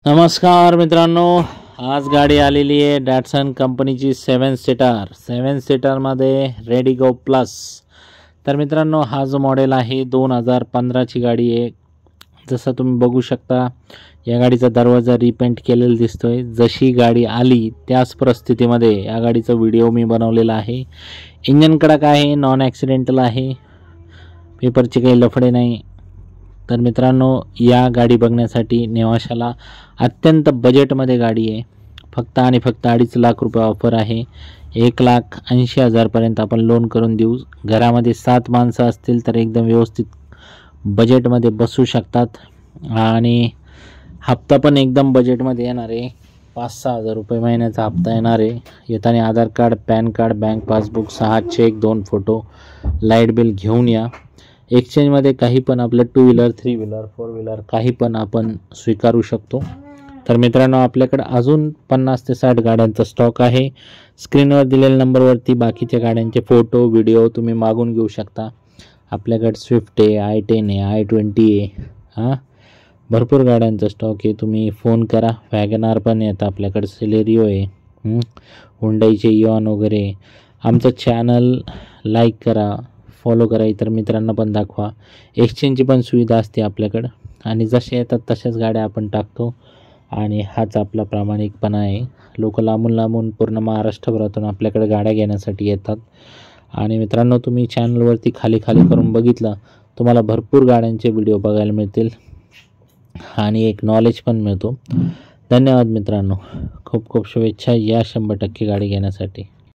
नमस्कार मित्रांनो, आज गाडी आलेली आहे डॅटसन कंपनीची 7 सीटरमध्ये रेडिगो प्लस। तर मित्रांनो, हा जो मॉडेल आहे 2015ची गाडी आहे। जसं तुम्ही बघू शकता या गाडीचा दरवाजा रिपेंट केलेला दिसतोय। जशी गाडी आली त्याच परिस्थितीमध्ये या गाडीचा व्हिडिओ मी बनवलेला आहे। इंजन कडक आहे, नॉन ॲक्सिडेंटल आहे, पेपरचे काही लफडे नाही। तर मित्रांनो, या गाडी बघण्यासाठी नेवाशाला अत्यंत बजेटमध्ये गाडी आहे। फक्त आणि फक्त 2.5 लाख रुपये ऑफर आहे। 1,80,000 पर्यंत आपण लोन करून देऊ। घरामध्ये 7 माणसं असतील तर एकदम व्यवस्थित बजेटमध्ये बसू शकतात आणि हप्ता पण एकदम बजेटमध्ये येणार आहे। 5-6 हजार रुपये महिन्याचा हप्ता येणार आहे। येताना Aadhaar card, PAN card, bank passbook, 6 cheque, 2 photo, light bill घेऊन या। एक्सचेंजमध्ये काही पण आपलं 2 व्हीलर, 3 व्हीलर, 4 व्हीलर काही पण आपण स्वीकारू शकतो। तर मित्रांनो, आपल्याकडे अजून 50 ते 60 गाड्यांचा स्टॉक आहे। स्क्रीनवर दिलेल्या नंबरवरती बाकीच्या गाड्यांचे फोटो, व्हिडिओ तुम्ही मागून घेऊ शकता। आपल्याकडे स्विफ्ट आहे, i10 आहे, i20 आहे, भरपूर गाड्यांचा स्टॉक आहे। तुम्ही फोन करा। वॅगनार पण येतं आपल्याकडे, सिलेरियो आहे, हुंडाईचे इऑन वगैरे। आमचं चॅनल लाईक करा, फॉलो करा, इतर मित्रांना पण दाखवा। एक्सचेंजची पण सुविधा असते आपल्याकडं आणि जसे येतात तशाच गाड्या आपण टाकतो आणि हाच आपला प्रामाणिकपणा आहे। लोक लांबून लांबून पूर्ण महाराष्ट्रभरातून आपल्याकडे गाड्या घेण्यासाठी येतात। आणि मित्रांनो, तुम्ही चॅनलवरती खाली करून बघितलं तुम्हाला भरपूर गाड्यांचे व्हिडिओ बघायला मिळतील आणि एक नॉलेज पण मिळतो। धन्यवाद मित्रांनो, खूप खूप शुभेच्छा या 100% गाडी घेण्यासाठी।